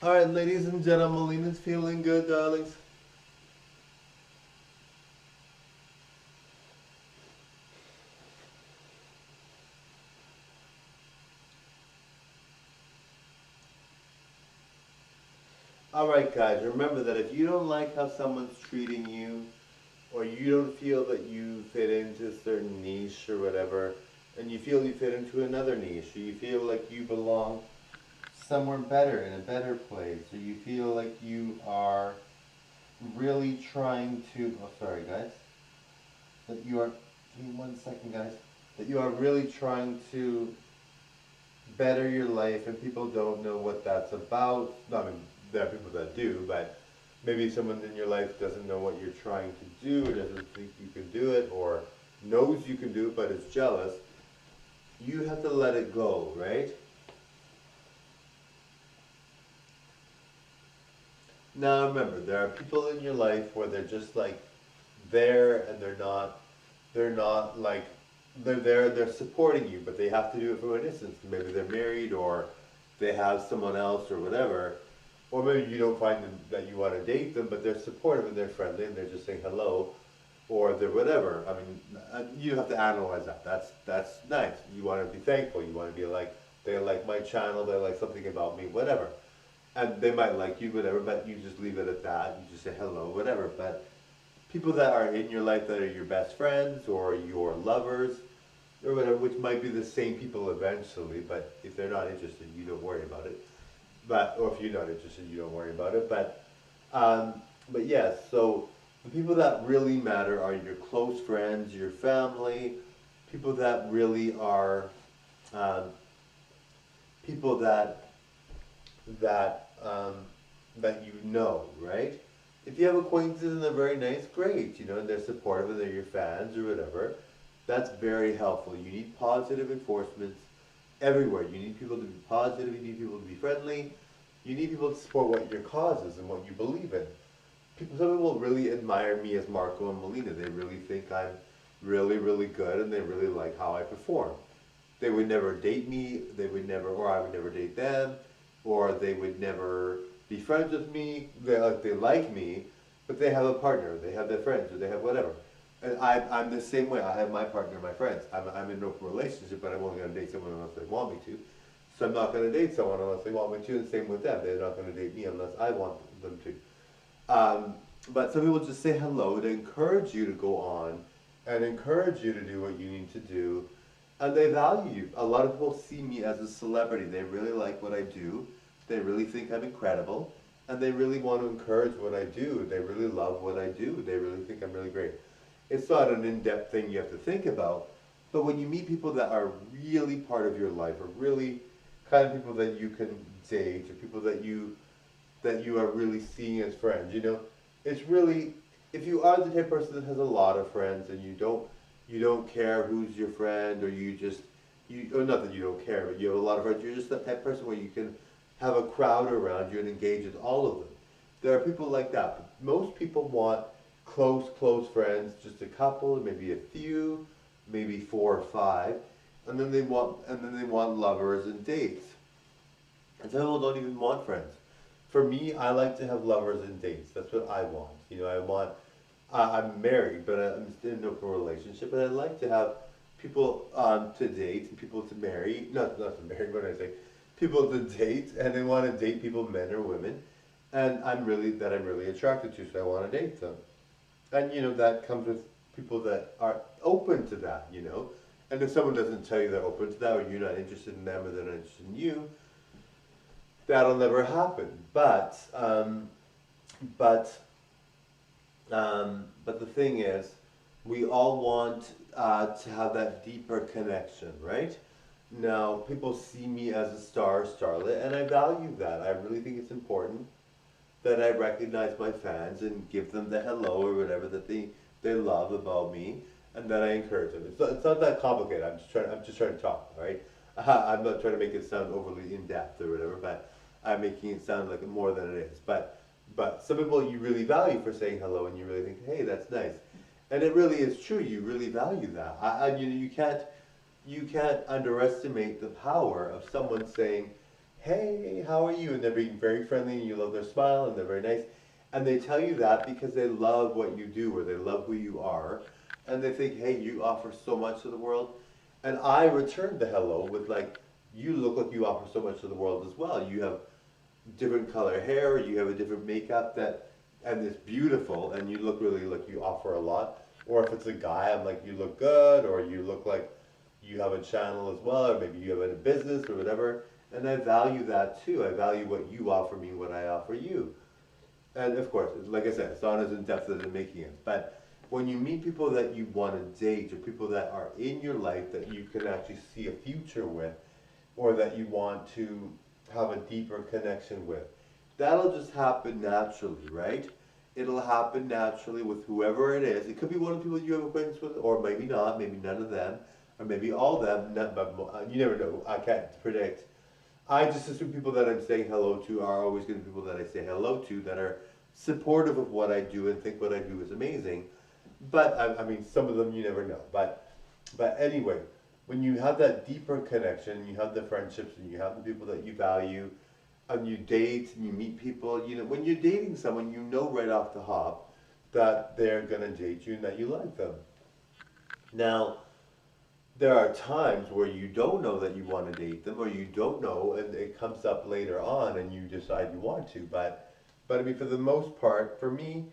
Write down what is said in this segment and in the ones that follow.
All right, ladies and gentlemen, Lena's feeling good, darlings. All right, guys, remember that if you don't like how someone's treating you, or you don't feel that you fit into a certain niche or whatever, and you feel you fit into another niche, or you feel like you belong somewhere better, in a better place, or you feel like you are really trying to, oh, sorry, guys, that you are, give me 1 second, guys, that you are really trying to better your life and people don't know what that's about. I mean, there are people that do, but maybe someone in your life doesn't know what you're trying to do or doesn't think you can do it or knows you can do it but is jealous. You have to let it go, right? Now remember, there are people in your life where they're just like there and they're not like they're there, they're supporting you, but they have to do it from a distance. Maybe they're married or they have someone else or whatever. Or maybe you don't find them that you want to date them, but they're supportive and they're friendly and they're just saying hello or they're whatever. I mean, you have to analyze that. That's nice. You want to be thankful. You want to be like, they like my channel, they like something about me, whatever. And they might like you, whatever, but you just leave it at that. You just say hello, whatever. But people that are in your life that are your best friends or your lovers or whatever, which might be the same people eventually, but if they're not interested, you don't worry about it. But or if you're not interested, you don't worry about it. Um, but yes, so the people that really matter are your close friends, your family, people that really are um, people that that you know, right? If you have acquaintances and they're very nice, great, and they're supportive and they're your fans or whatever, that's very helpful. You need positive enforcements everywhere. You need people to be positive, you need people to be friendly, you need people to support what your cause is and what you believe in. Some people really admire me as Marco and Melina. They really think I'm really, really good and they really like how I perform. They would never date me, they would never, or I would never date them, or they would never be friends with me. They like me, but they have a partner, they have their friends, or they have whatever. And I'm the same way. I have my partner, my friends. I'm in an open relationship, but I'm only going to date someone unless they want me to. So I'm not going to date someone unless they want me to, and same with them. They're not going to date me unless I want them to. But some people just say hello to encourage you to go on and encourage you to do what you need to do. And they value you. A lot of people see me as a celebrity. They really like what I do. They really think I'm incredible. And they really want to encourage what I do. They really love what I do. They really think I'm really great. It's not an in-depth thing you have to think about. But when you meet people that are really part of your life, or really kind of people that you can date, or people that you are really seeing as friends. It's really, if you are the type of person that has a lot of friends and you don't care who's your friend, or or not that you don't care, but you have a lot of friends. You're just that type of person where you can have a crowd around you and engage with all of them. There are people like that. But most people want close friends, just a couple, maybe a few, maybe four or five, and then they want lovers and dates. And some people don't even want friends. For me, I like to have lovers and dates. That's what I want. I'm married, but I'm still in an open relationship, and I like to have people to date and people to marry. Not to marry, what did I say? People to date, and they want to date people, men or women, and I'm really attracted to, so I want to date them. And that comes with people that are open to that. And if someone doesn't tell you they're open to that, or you're not interested in them, or they're not interested in you, that'll never happen. But but the thing is, we all want to have that deeper connection, right? Now, people see me as a starlet, and I value that. I really think it's important that I recognize my fans and give them the hello or whatever that they love about me, and that I encourage them. It's not that complicated. I'm just trying to talk, right? I'm not trying to make it sound overly in depth or whatever, but I'm making it sound like more than it is. But some people you really value for saying hello, and you really think, hey, that's nice, and it really is true. You really value that. You can't underestimate the power of someone saying, hey, how are you? And they're being very friendly and you love their smile and they're very nice. And they tell you that because they love what you do or they love who you are. And they think, hey, you offer so much to the world. And I return the hello with like, you look like you offer so much to the world as well. You have different color hair, you have a different makeup that, and it's beautiful, and you look really like you offer a lot. Or if it's a guy, I'm like, you look good, or you look like you have a channel as well, or maybe you have a business or whatever. And I value that too. I value what you offer me, what I offer you. And of course, like I said, it's not as in depth as I'm making it. But when you meet people that you want to date, or people that are in your life that you can actually see a future with, or that you want to have a deeper connection with, that'll just happen naturally, right? It'll happen naturally with whoever it is. It could be one of the people you have acquaintance with, or maybe not, maybe none of them, or maybe all of them, but you never know. I can't predict. I just assume people that I'm saying hello to are always going to be people that I say hello to that are supportive of what I do and think what I do is amazing. But I mean, some of them you never know. But anyway, when you have that deeper connection, you have the friendships, and you have the people that you value, and you date and you meet people. You know, when you're dating someone, you know right off the hop that they're gonna date you and that you like them. Now, there are times where you don't know that you want to date them, or you don't know, and it comes up later on, and you decide you want to. But I mean, for the most part, for me,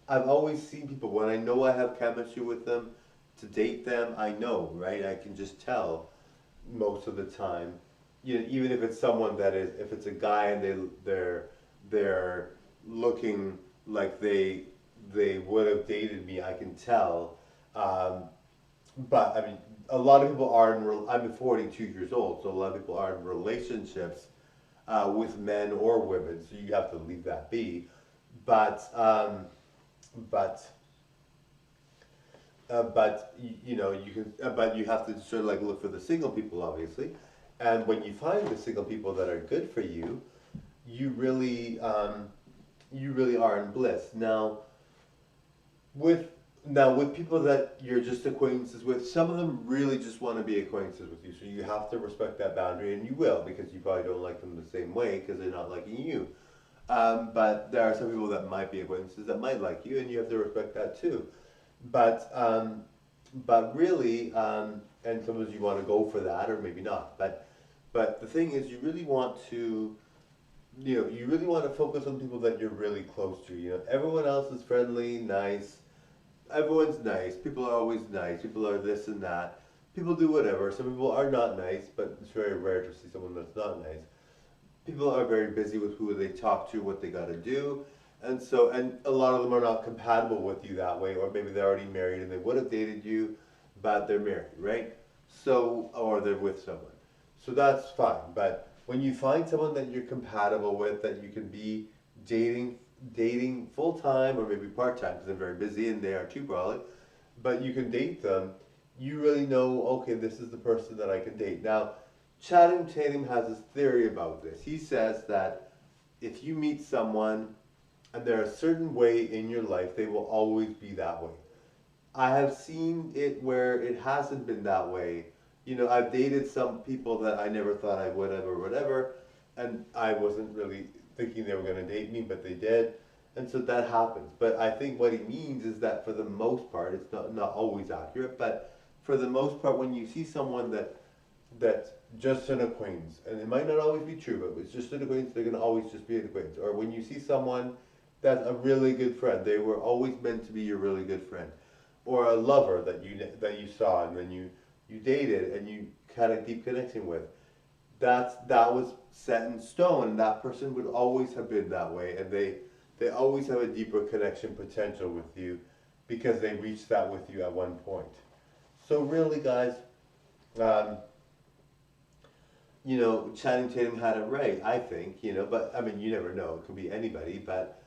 I've always seen people when I know I have chemistry with them, to date them, I know, right? I can just tell most of the time. You know, even if it's someone that is, if it's a guy and they're looking like they would have dated me, I can tell. Um, but I mean, a lot of people are in. I'm 42 years old, so a lot of people are in relationships with men or women. So you have to leave that be. But but you know you can. But you have to sort of like look for the single people, obviously. And when you find the single people that are good for you, you really you really are in bliss. With now with people that you're just acquaintances with, some of them really just want to be acquaintances with you. So you have to respect that boundary, and you will because you probably don't like them the same way because they're not liking you. But there are some people that might be acquaintances that might like you, and you have to respect that too. But really, and sometimes you want to go for that, or maybe not. But the thing is, you really want to, you know, you really want to focus on people that you're really close to. You know, everyone else is friendly, nice. Everyone's nice. People are always nice. People are this and that. People do whatever. Some people are not nice, but it's very rare to see someone that's not nice. People are very busy with who they talk to, what they got to do. And a lot of them are not compatible with you that way, or maybe they're already married and they would have dated you, but they're married, right? So, or they're with someone. So that's fine. But when you find someone that you're compatible with, that you can be dating, dating full time or maybe part time, because they're very busy and they are too probably, but you can date them, you really know, okay, this is the person that I can date. Now, Channing Tatum has this theory about this. He says that if you meet someone and they're a certain way in your life, they will always be that way. I have seen it where it hasn't been that way. You know, I've dated some people that I never thought I would have or whatever, and I wasn't really thinking they were going to date me, but they did. And so that happens. But I think what he means is that for the most part, it's not always accurate, but for the most part, when you see someone that's just an acquaintance, and it might not always be true, but it's just an acquaintance, they're going to always just be an acquaintance. Or when you see someone that's a really good friend, they were always meant to be your really good friend. Or a lover that you saw and then you dated and you had a deep connection with. That was set in stone, and that person would always have been that way, and they always have a deeper connection potential with you because they reached that with you at one point. So really, guys, um, you know, Channing Tatum had it right, I think, you know, but I mean, you never know. It could be anybody, but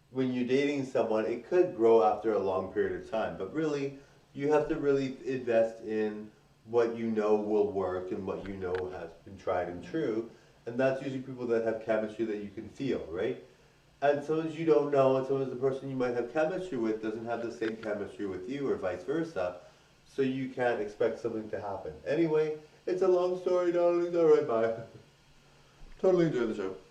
when you're dating someone, it could grow after a long period of time. But really, you have to really invest in what you know will work and what you know has been tried and true. And that's usually people that have chemistry that you can feel, right? And sometimes you don't know, and sometimes the person you might have chemistry with doesn't have the same chemistry with you, or vice versa. So you can't expect something to happen. Anyway, it's a long story, darling. All right, bye. Totally enjoy the show.